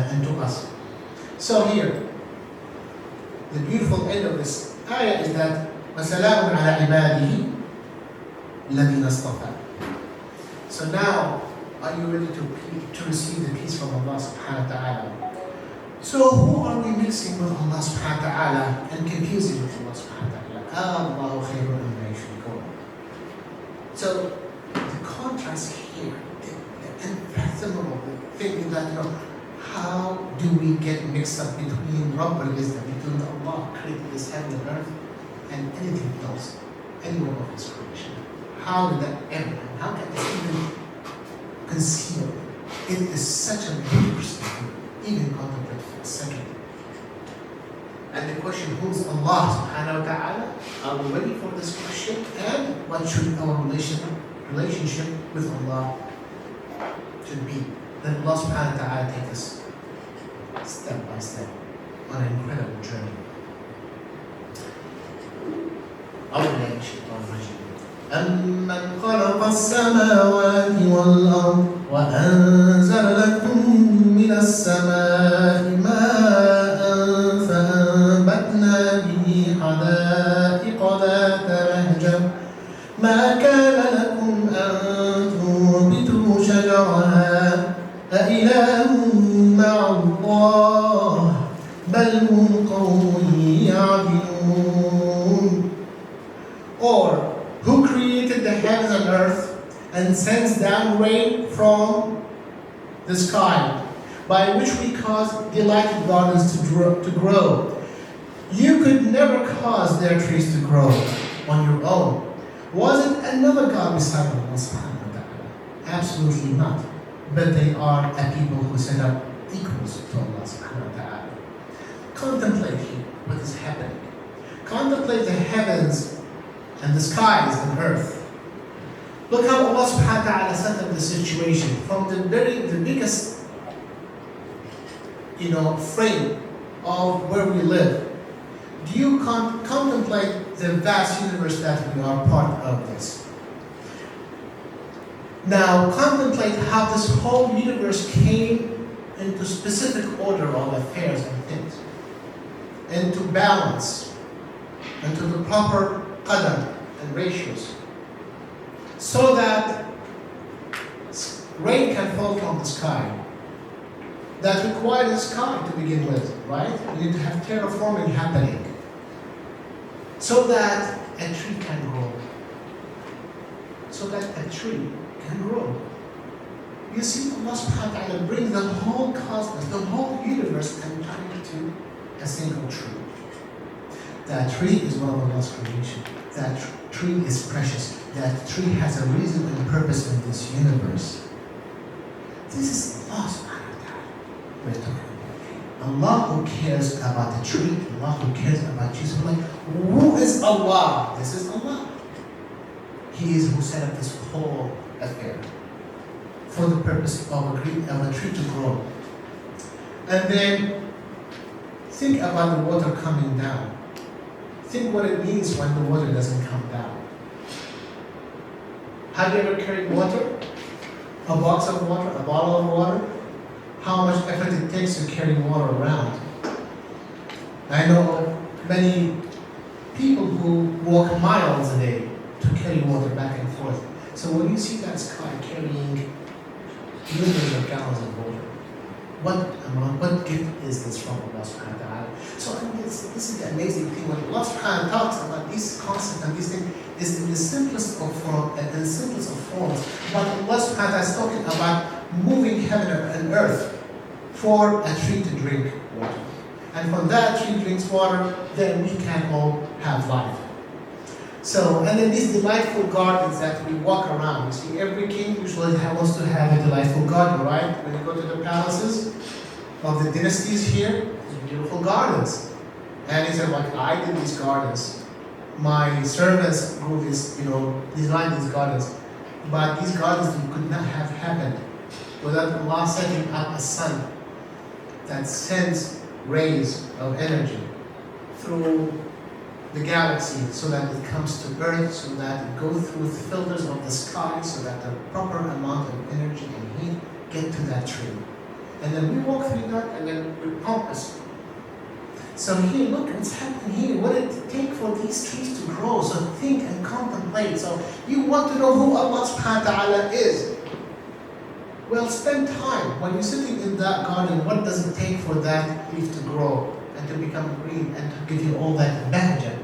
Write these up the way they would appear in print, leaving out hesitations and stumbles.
and to us. So here, the beautiful end of this ayah is that وَسَلَامٌ عَلَى عِبَادِهِ الَّذِينَ اصْطَفَى. So now, are you ready to receive the peace from Allah subhanahu wa ta'ala? So who are we mixing with Allah subhanahu wa ta'ala and confusing with Allah subhanahu wa ta'ala? Allahu khayrun amma yushrikun. So the contrast here, the unfathomable thing is that, how do we get mixed up between Rabb al-Izzah, between Allah creating this heaven and earth, and anything else, any one of His creation? How did that ever happen? How can this even conceal? It is such a ludicrous thing, even contemplate for a second. And the question, who is Allah subhanahu wa ta'ala? Are we ready for this question? And what should our relationship with Allah should be? Then Allah subhanahu wa ta'ala take us step by step on an incredible journey. أعوذ بالله من الشيطان الرجيم. أَمَّنْ خَلَقَ السَّمَاوَاتِ وَالْأَرْضَ وَأَنزَلَ لَكُم مِّنَ السَّمَاءِ مَاءً فَأَنبَتْنَا بِهِ حَدَائِقَ ذَاتَ بَهْجَةٍ مَا كَانَ لَكُمْ أَن تُنبِتُوا شَجَرَهَا أَإِلَٰهٌ مَّعَ اللَّهِ بَلْ هُمْ قَوْمٌ يَعْدِلُونَ. Or, who created the heavens and earth and sends down rain from the sky, by which we cause delighted gardens to grow? You could never cause their trees to grow on your own. Was it another God beside Allah subhanahu wa ta'ala? Absolutely not. But they are a people who set up equals to Allah subhanahu wa ta'ala. Contemplate here what is happening. Contemplate the heavens and the skies and earth. Look how Allah subhanahu wa ta'ala set up the situation from the biggest frame of where we live. Do you contemplate the vast universe that we are part of this? Now contemplate how this whole universe came into specific order of affairs and things, into balance, into the proper qadar and ratios, so that rain can fall from the sky. That requires the sky to begin with, right? We need to have terraforming happening, so that a tree can grow. So that a tree can grow. You see, Allah subhanahu wa ta'ala brings the whole cosmos, the whole universe, and turn it to a single tree. That tree is one of Allah's creation. That tree is precious. That tree has a reason and purpose in this universe. This is Allah subhanahu wa ta'ala we're talking about. Allah who cares about the tree, Allah who cares about Jesus. Who is Allah? This is Allah. He is who set up this whole affair for the purpose of a tree to grow. And then think about the water coming down. Think what it means when the water doesn't come down. Have you ever carried water? A box of water, a bottle of water? How much effort it takes to carry water around. I know many people who walk miles a day to carry water back and forth. So when you see that sky carrying millions of gallons of water, what gift is this from Allah subhanahu wa ta'ala? So this is the amazing thing. When Allah subhanahu wa ta'ala talks about these concepts and these things, is in the simplest of forms. But Allah subhanahu wa ta'ala is talking about moving heaven and earth for a tree to drink water. And from that tree drinks water, then we can all have life. So, and then these delightful gardens that we walk around. You see, every king usually wants to have a delightful garden, right? When you go to the palaces of the dynasties here, there's beautiful gardens. And he said, I did these gardens. My servants grew designed these gardens. But these gardens could not have happened without Allah setting up a sun that sends rays of energy through the galaxy so that it comes to Earth, so that it goes through the filters of the sky, so that the proper amount of energy and heat get to that tree. And then we walk through that and then we compass. So here, look what's happening here. What did it take for these trees to grow? So think and contemplate. So you want to know who Allah subhanahu wa ta'ala is. Well, spend time. When you're sitting in that garden, what does it take for that leaf to grow and to become green and to give you all that bahjah,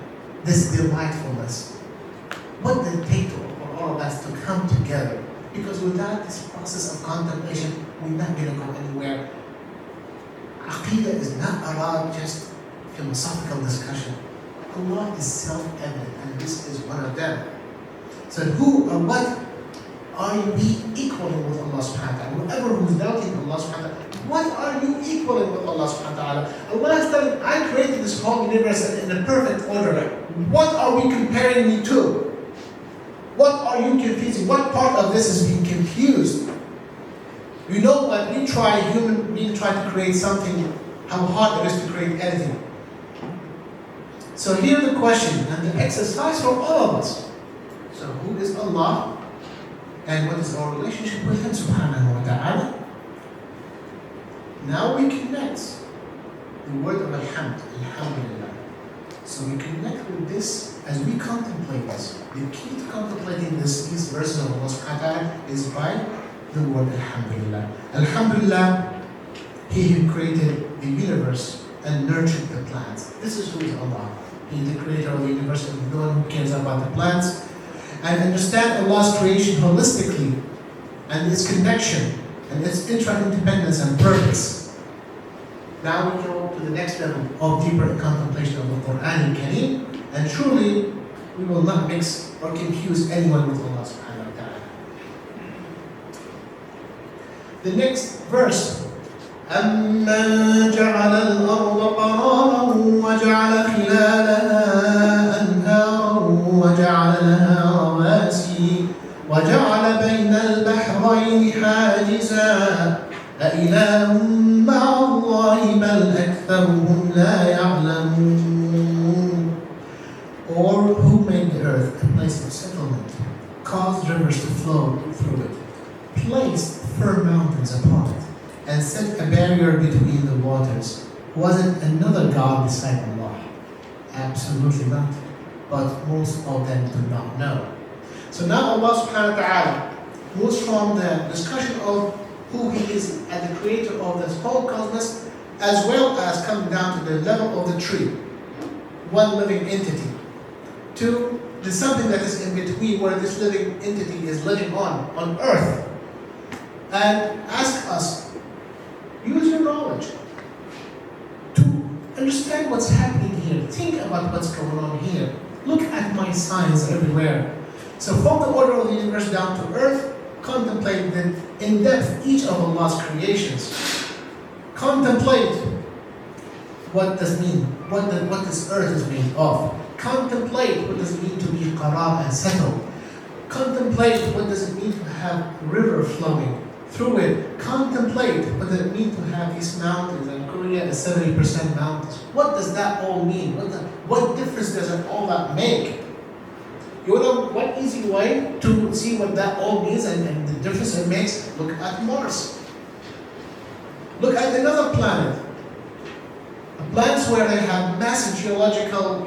this delightfulness? What did it take for all of that to come together? Because without this process of contemplation, we're not going to go anywhere. Aqeedah is not about just philosophical discussion. Allah is self-evident, and this is one of them. So who or what are we equaling with Allah subhanahu wa ta'ala? Whoever who's doubting Allah subhanahu wa ta'ala, what are you equaling with Allah subhanahu wa ta'ala? Allah is telling, I created this whole universe in a perfect order. What are we comparing me to? What are you confusing? What part of this is being confused? You know what? Human beings try to create something, how hard it is to create anything. So here's the question and the exercise for all of us. So who is Allah? And what is our relationship with Him subhanahu wa ta'ala? Now we connect the word of alhamdulillah. So we connect with this as we contemplate this. The key to contemplating these verses of Allah subhanahu wa ta'ala is by the word alhamdulillah. Alhamdulillah, He who created the universe and nurtured the plants. This is who is Allah. He is the creator of the universe and the one who cares about the plants. And understand Allah's creation holistically and its connection and its intra-independence and purpose. Now we go to the next level of deeper contemplation of the Quran al-Kareem, and truly we will not mix or confuse anyone with Allah subhanahu wa ta'ala. The next verse, أَمَّنْ جَعَلَ الْأَرْضَ قَرَارًا وَجَعَلَ خِلَالَهَا أَنْهَارًا وَجَعَلَ لَهَا رَوَاسِيَ وَجَعَلَ بَيْنَ الْبَحْرَيْنِ حَاجِزًا أَإِلَهٌ مَّعَ اللَّهِ بَلْ أَكْثَرُهُمْ لَا يَعْلَمُونَ. Or who made the earth a place of settlement, caused rivers to flow through it, placed firm mountains apart, and set a barrier between the waters? Was it another God beside Allah? Absolutely not. But most of them do not know. So now Allah subhanahu wa ta'ala moves from the discussion of who He is as the creator of this whole cosmos, as well as coming down to the level of the tree, one living entity, to the something that is in between where this living entity is living on earth. And ask us, use your knowledge to understand what's happening here. Think about what's going on here. Look at my signs everywhere. So from the order of the universe down to earth, contemplate in depth each of Allah's creations. Contemplate what does mean, what this earth is made of. Contemplate what does it mean to be qarar and settled. Contemplate what does it mean to have a river flowing through it. Contemplate what does it mean to have these mountains, and Korea is 70% mountains. What does that all mean? What difference does it all that make? You know what easy way to see what that all means and the difference it makes? Look at Mars. Look at another planet. Planets where they have massive geological,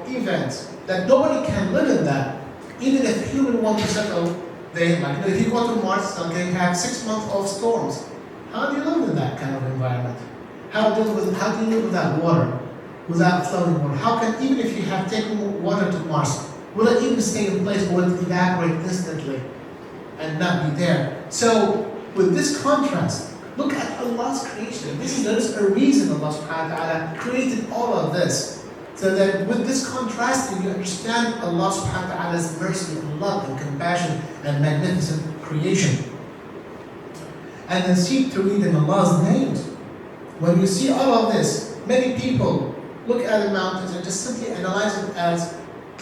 events that nobody can live in that. Even if human want to settle, if you go to Mars, they have 6 months of storms. How do you live in that kind of environment? How do you live without water, without flowing water? How can, even if you have taken water to Mars, will it even stay in place, or will it evaporate instantly and not be there? So with this contrast, look at Allah's creation. There is a reason Allah subhanahu wa ta'ala created all of this. So that with this contrasting, you understand Allah subhanahu wa ta'ala's mercy and love and compassion and magnificent creation. And then seek to read in Allah's names. When you see all of this, many people look at the mountains and just simply analyze it as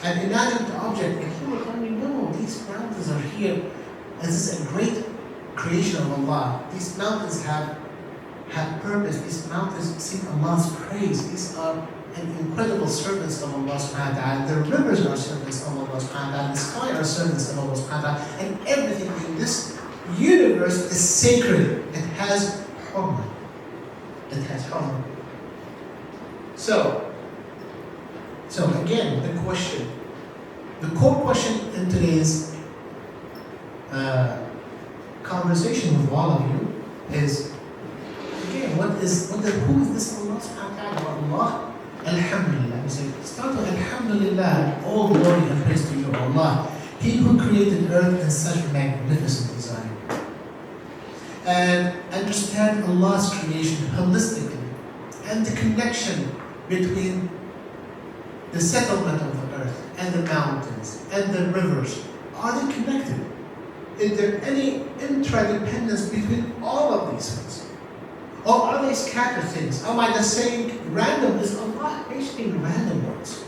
an inanimate object. And you will only know these mountains are here. This is a great creation of Allah. These mountains have purpose. These mountains sing Allah's praise. These are incredible servants of Allah subhanahu wa ta'ala. The rivers are servants of Allah subhanahu wa ta'ala. The sky are servants of Allah subhanahu wa ta'ala. And everything in this universe is sacred. It has hurmah. It has hurmah. So again, the question, the core question in today's conversation with all of you is, again, who is this Allah subhanahu wa ta'ala? Allah, Alhamdulillah. We say, start with Alhamdulillah, all glory and praise to you, Allah. He who created earth in such magnificent design. And understand Allah's creation holistically and the connection between the settlement of the earth and the mountains and the rivers. Are they connected? Is there any interdependence between all of these things? Or are they scattered things? Am I just saying random? Is Allah mentioning random words?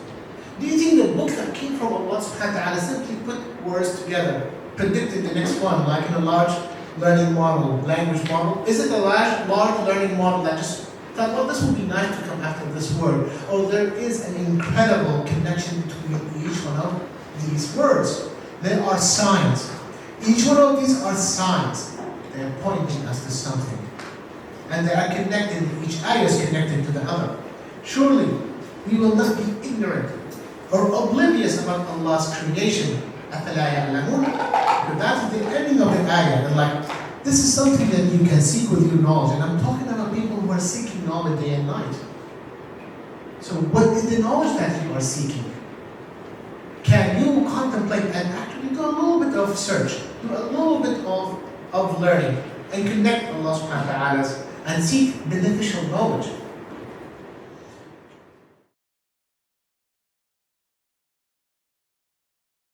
Do you think the book that came from Allah subhanahu wa ta'ala simply put words together, predicted the next one, like in a large learning model, language model? Is it a large learning model that just thought, well, this would be nice to come after this word? Oh, there is an incredible connection between each one of these words. There are signs. Each one of these are signs. They are pointing us to something. And they are connected, each ayah is connected to the other. Surely, we will not be ignorant or oblivious about Allah's creation. أَفَلَا يَعْلَمُونَ? But that's the ending of the ayah. And like, this is something that you can seek with your knowledge. And I'm talking about people who are seeking knowledge day and night. So what is the knowledge that you are seeking? Can you contemplate and actually do a little bit of search, do a little bit of learning, and connect Allah subhanahu wa ta'ala and seek beneficial knowledge?